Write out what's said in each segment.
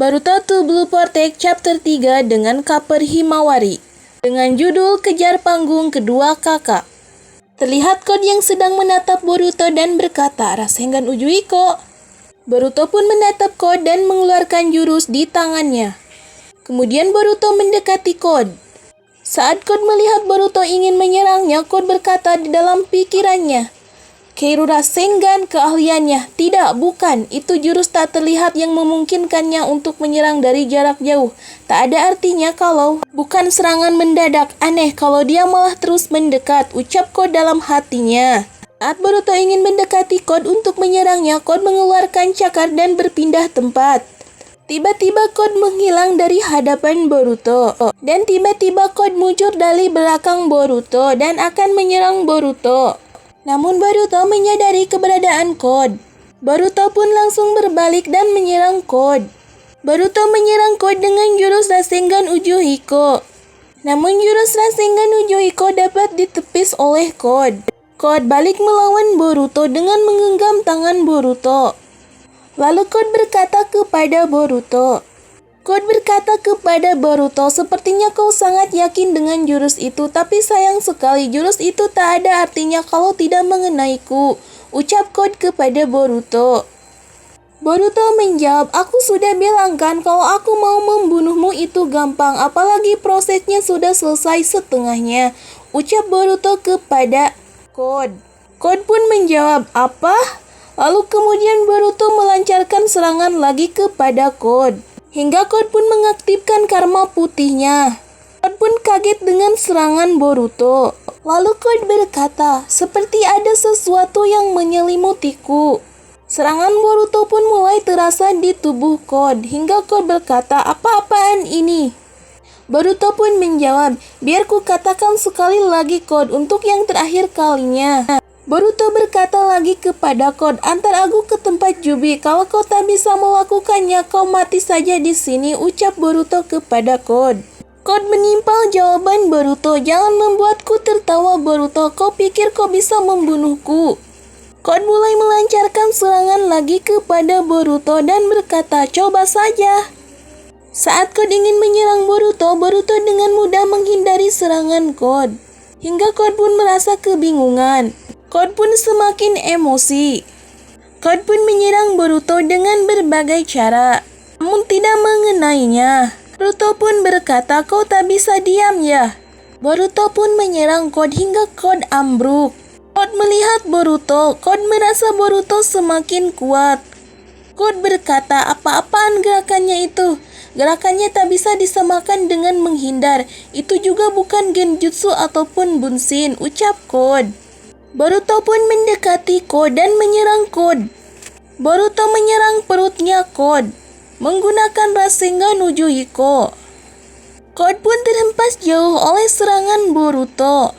Boruto to Blue Protect Chapter 3 dengan Kaper Himawari dengan judul Kejar Panggung Kedua Kakak. Terlihat Code yang sedang menatap Boruto dan berkata, "Rasengan Ujuhiko." Boruto pun menatap Code dan mengeluarkan jurus di tangannya. Kemudian Boruto mendekati Code. Saat Code melihat Boruto ingin menyerangnya, Code berkata di dalam pikirannya, "Keiru Rasengan keahliannya." Tidak, bukan. Itu jurus tak terlihat yang memungkinkannya untuk menyerang dari jarak jauh. Tak ada artinya kalau bukan serangan mendadak. Aneh kalau dia malah terus mendekat, ucap Code dalam hatinya. Saat Boruto ingin mendekati Code untuk menyerangnya, Code mengeluarkan cakar dan berpindah tempat. Tiba-tiba Code menghilang dari hadapan Boruto. Dan tiba-tiba Code muncul dari belakang Boruto dan akan menyerang Boruto. Namun Boruto menyadari keberadaan Code. Boruto pun langsung berbalik dan menyerang Code. Boruto menyerang Code dengan jurus Rasengan Ujuhiko. Namun jurus Rasengan Ujuhiko dapat ditepis oleh Code. Code balik melawan Boruto dengan menggenggam tangan Boruto. Lalu Code berkata kepada Boruto, "Sepertinya kau sangat yakin dengan jurus itu, tapi sayang sekali jurus itu tak ada artinya kalau tidak mengenaiku," ucap Code kepada Boruto. Boruto menjawab, "Aku sudah bilang kan kalau aku mau membunuhmu itu gampang, apalagi prosesnya sudah selesai setengahnya," ucap Boruto kepada Code. Code pun menjawab, "Apa?" Lalu kemudian Boruto melancarkan serangan lagi kepada Code. Hingga Code pun mengaktifkan karma putihnya. Code pun kaget dengan serangan Boruto. Lalu Code berkata, "Seperti ada sesuatu yang menyelimutiku." Serangan Boruto pun mulai terasa di tubuh Code. Hingga Code berkata, "Apa-apaan ini?" Boruto pun menjawab, "Biar ku katakan sekali lagi Code untuk yang terakhir kalinya." Boruto berkata lagi kepada Code, "Antar aku ke tempat Jubi. Kalau kau tak bisa melakukannya, kau mati saja di sini," ucap Boruto kepada Code. Code menimpal jawaban Boruto, "Jangan membuatku tertawa Boruto. Kau pikir kau bisa membunuhku?" Code mulai melancarkan serangan lagi kepada Boruto dan berkata, "Coba saja." Saat Code ingin menyerang Boruto, Boruto dengan mudah menghindari serangan Code. Hingga Code pun merasa kebingungan. Code pun semakin emosi. Code pun menyerang Boruto dengan berbagai cara, namun tidak mengenainya. Boruto pun berkata, "Kau tak bisa diam ya?" Boruto pun menyerang Code hingga Code ambruk. Code melihat Boruto. Code merasa Boruto semakin kuat. Code berkata, "Apa-apaan gerakannya itu? Gerakannya tak bisa disamakan dengan menghindar. Itu juga bukan genjutsu ataupun bunshin," ucap Code. Boruto pun mendekati Code dan menyerang Code. Boruto menyerang perutnya Code menggunakan Rasengan Ujuhiko. Code pun terhempas jauh oleh serangan Boruto.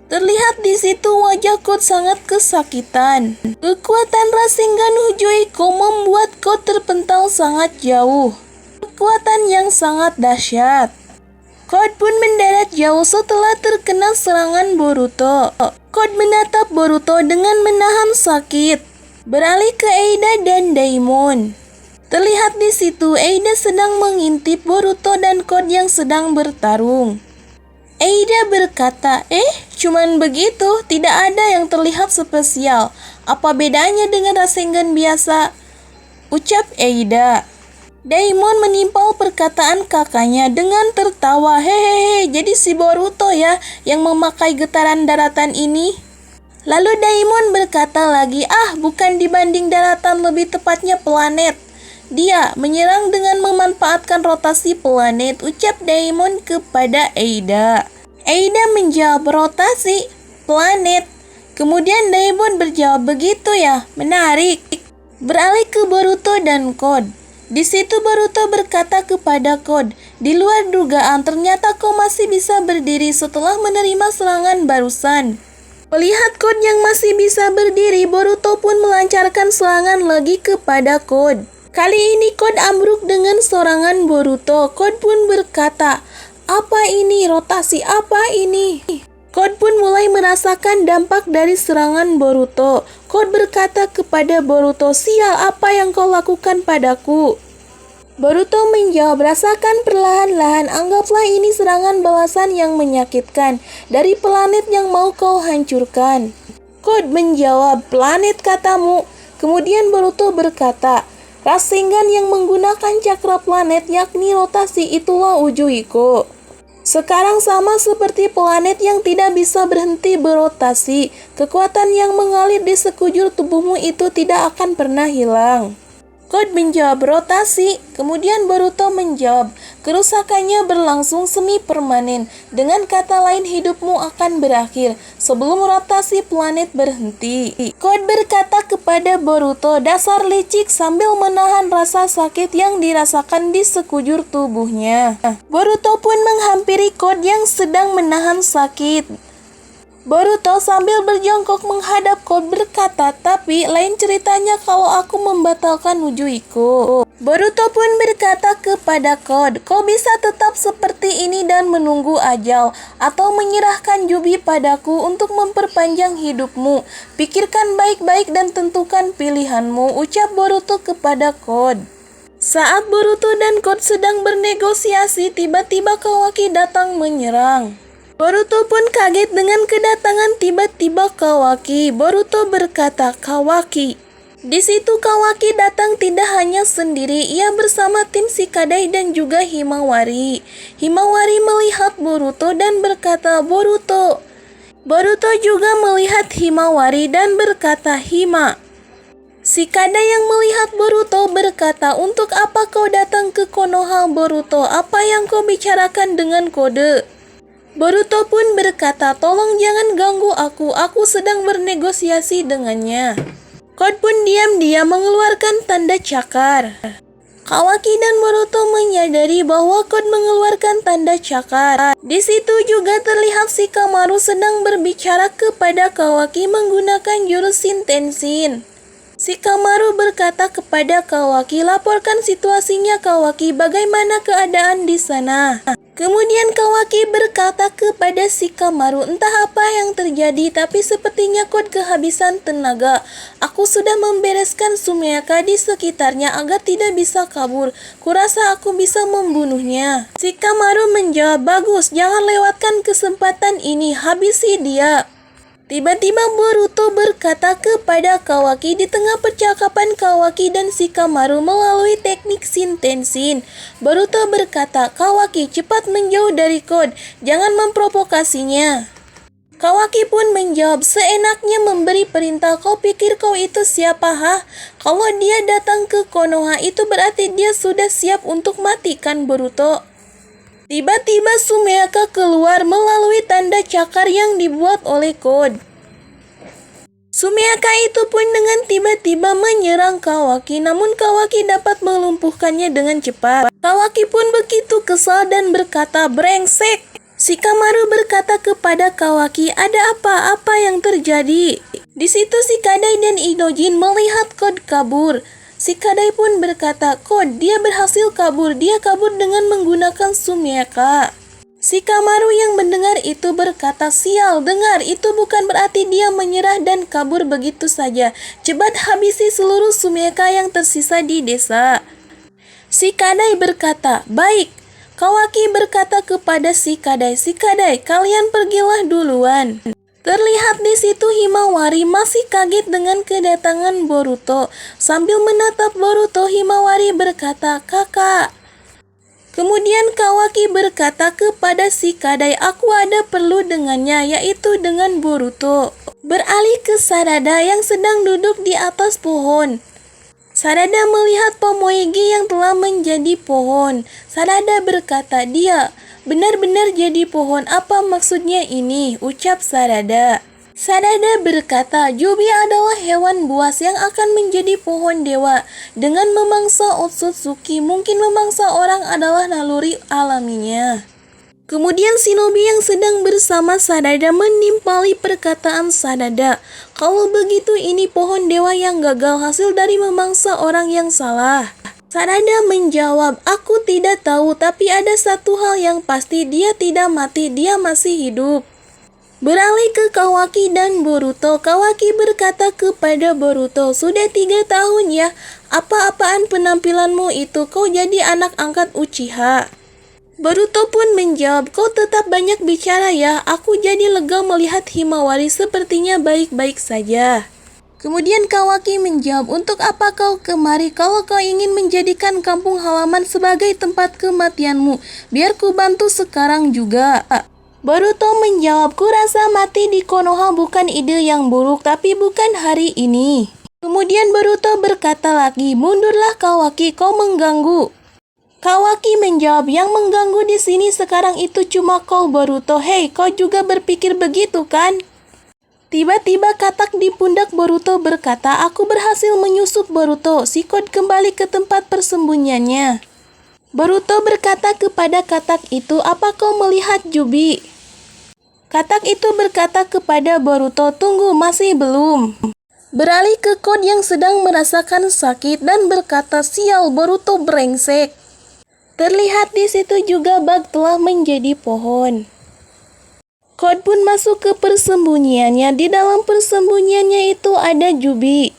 Terlihat di situ wajah Code sangat kesakitan. Kekuatan Rasengan Ujuhiko membuat Code terpental sangat jauh. Kekuatan yang sangat dahsyat. Code pun mendarat jauh setelah terkena serangan Boruto. Code menatap Boruto dengan menahan sakit. Beralih ke Eida dan Daimon. Terlihat di situ Eida sedang mengintip Boruto dan Code yang sedang bertarung. Eida berkata, cuman begitu, tidak ada yang terlihat spesial. Apa bedanya dengan Rasengan biasa?" ucap Eida. Daimon menimpal perkataan kakaknya dengan tertawa. "Hehehe, jadi si Boruto ya yang memakai getaran daratan ini?" Lalu Daimon berkata lagi, "Bukan dibanding daratan, lebih tepatnya planet. Dia menyerang dengan memanfaatkan rotasi planet," ucap Daimon kepada Eida. Eida menjawab, "Rotasi planet?" Kemudian Daimon berjawab, "Begitu ya, menarik." Beralih ke Boruto dan Code. Di situ Boruto berkata kepada Code, "Di luar dugaan, ternyata kau masih bisa berdiri setelah menerima serangan barusan." Melihat Code yang masih bisa berdiri, Boruto pun melancarkan serangan lagi kepada Code. Kali ini Code ambruk dengan serangan Boruto. Code pun berkata, "Apa ini? Rotasi apa ini?" Code pun mulai merasakan dampak dari serangan Boruto. Code berkata kepada Boruto, "Sial, apa yang kau lakukan padaku?" Boruto menjawab, rasakan perlahan-lahan, anggaplah ini serangan balasan yang menyakitkan dari planet yang mau kau hancurkan. Code menjawab, planet katamu. Kemudian Boruto berkata, Rasengan yang menggunakan cakra planet yakni rotasi itulah Ujuhiko. Sekarang sama seperti planet yang tidak bisa berhenti berotasi, kekuatan yang mengalir di sekujur tubuhmu itu tidak akan pernah hilang. Code menjawab, rotasi. Kemudian Boruto menjawab, kerusakannya berlangsung semi permanen. Dengan kata lain, hidupmu akan berakhir sebelum rotasi planet berhenti. Code berkata kepada Boruto, dasar licik, sambil menahan rasa sakit yang dirasakan di sekujur tubuhnya. Boruto pun menghampiri Code yang sedang menahan sakit. Boruto sambil berjongkok menghadap Code berkata, tapi lain ceritanya kalau aku membatalkan Ujuhiko. Boruto pun berkata kepada Code, kau bisa tetap seperti ini dan menunggu ajal, atau menyerahkan Yubi padaku untuk memperpanjang hidupmu. Pikirkan baik-baik dan tentukan pilihanmu, ucap Boruto kepada Code. Saat Boruto dan Code sedang bernegosiasi, tiba-tiba Kawaki datang menyerang. Boruto pun kaget dengan kedatangan tiba-tiba Kawaki. Boruto berkata, Kawaki. Di situ Kawaki datang tidak hanya sendiri, ia bersama tim Shikadai dan juga Himawari. Himawari melihat Boruto dan berkata, Boruto. Boruto juga melihat Himawari dan berkata, Hima. Shikadai yang melihat Boruto berkata, untuk apa kau datang ke Konoha, Boruto? Apa yang kau bicarakan dengan Kode? Boruto pun berkata, tolong jangan ganggu aku sedang bernegosiasi dengannya. Code pun diam-diam mengeluarkan tanda cakar. Kawaki dan Boruto menyadari bahwa Code mengeluarkan tanda cakar. Di situ juga terlihat Shikamaru sedang berbicara kepada Kawaki menggunakan jurus Shintensin. Shikamaru berkata kepada Kawaki, laporkan situasinya Kawaki, bagaimana keadaan di sana? Kemudian Kawaki berkata kepada Shikamaru, entah apa yang terjadi tapi sepertinya Code kehabisan tenaga. Aku sudah membereskan Sumeaka di sekitarnya agar tidak bisa kabur. Kurasa aku bisa membunuhnya. Shikamaru menjawab, bagus, jangan lewatkan kesempatan ini, habisi dia. Tiba-tiba Boruto berkata kepada Kawaki di tengah percakapan Kawaki dan Shikamaru melalui teknik Shintensin. Boruto berkata, Kawaki cepat menjauh dari Code, jangan memprovokasinya. Kawaki pun menjawab, seenaknya memberi perintah, kau pikir kau itu siapa ha? Kalau dia datang ke Konoha itu berarti dia sudah siap untuk matikan Boruto. Tiba-tiba Sumeaka keluar melalui tanda cakar yang dibuat oleh Code. Sumeaka itu pun dengan tiba-tiba menyerang Kawaki, namun Kawaki dapat melumpuhkannya dengan cepat. Kawaki pun begitu kesal dan berkata, brengsek. Shikamaru berkata kepada Kawaki, ada apa yang terjadi? Di situ Shikadai dan Inojin melihat Code kabur. Shikadai pun berkata, Code, dia berhasil kabur. Dia kabur dengan menggunakan Sumeaka. Shikamaru yang mendengar itu berkata, sial, dengar, itu bukan berarti dia menyerah dan kabur begitu saja. Cepat habisi seluruh Sumeaka yang tersisa di desa. Shikadai berkata, baik. Kawaki berkata kepada Shikadai, Shikadai, kalian pergilah duluan. Terlihat di situ Himawari masih kaget dengan kedatangan Boruto. Sambil menatap Boruto, Himawari berkata, kakak. Kemudian Kawaki berkata kepada Shikadai, aku ada perlu dengannya, yaitu dengan Boruto. Beralih ke Sarada yang sedang duduk di atas pohon. Sarada melihat Tomoegi yang telah menjadi pohon. Sarada berkata, dia benar-benar jadi pohon, apa maksudnya ini? Ucap Sarada. Sarada berkata, Yubi adalah hewan buas yang akan menjadi pohon dewa. Dengan memangsa Otsutsuki, mungkin memangsa orang adalah naluri alaminya. Kemudian shinobi yang sedang bersama Sarada menimpali perkataan Sarada. Kalau begitu ini pohon dewa yang gagal hasil dari memangsa orang yang salah. Sarada menjawab, aku tidak tahu, tapi ada satu hal yang pasti, dia tidak mati, dia masih hidup. Beralih ke Kawaki dan Boruto, Kawaki berkata kepada Boruto, "Sudah 3 tahun ya, apa-apaan penampilanmu itu, kau jadi anak angkat Uchiha." Boruto pun menjawab, "Kau tetap banyak bicara ya, aku jadi lega melihat Himawari sepertinya baik-baik saja." Kemudian Kawaki menjawab, "Untuk apa kau kemari? Kalau kau ingin menjadikan kampung halaman sebagai tempat kematianmu, biar ku bantu sekarang juga." Boruto menjawab, "Kurasa mati di Konoha bukan ide yang buruk, tapi bukan hari ini." Kemudian Boruto berkata lagi, "Mundurlah Kawaki, kau mengganggu." Kawaki menjawab, "Yang mengganggu di sini sekarang itu cuma kau, Boruto. Hei, kau juga berpikir begitu kan?" Tiba-tiba katak di pundak Boruto berkata, "Aku berhasil menyusup Boruto." Si Code kembali ke tempat persembunyiannya. Boruto berkata kepada katak itu, "Apa kau melihat Jubi?" Katak itu berkata kepada Boruto, "Tunggu, masih belum." Beralih ke Code yang sedang merasakan sakit dan berkata, "Sial, Boruto brengsek." Terlihat di situ juga bug telah menjadi pohon. Code pun masuk ke persembunyiannya. Di dalam persembunyiannya itu ada Jubi.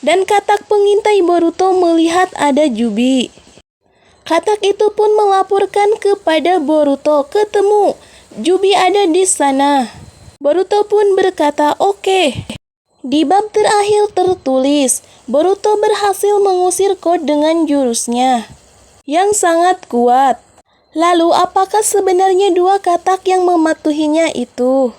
Dan katak pengintai Boruto melihat ada Jubi. Katak itu pun melaporkan kepada Boruto, "Ketemu, Jubi ada di sana." Boruto pun berkata, "Oke." Di bab terakhir tertulis, Boruto berhasil mengusir Code dengan jurusnya yang sangat kuat. Lalu apakah sebenarnya 2 katak yang mematuhinya itu?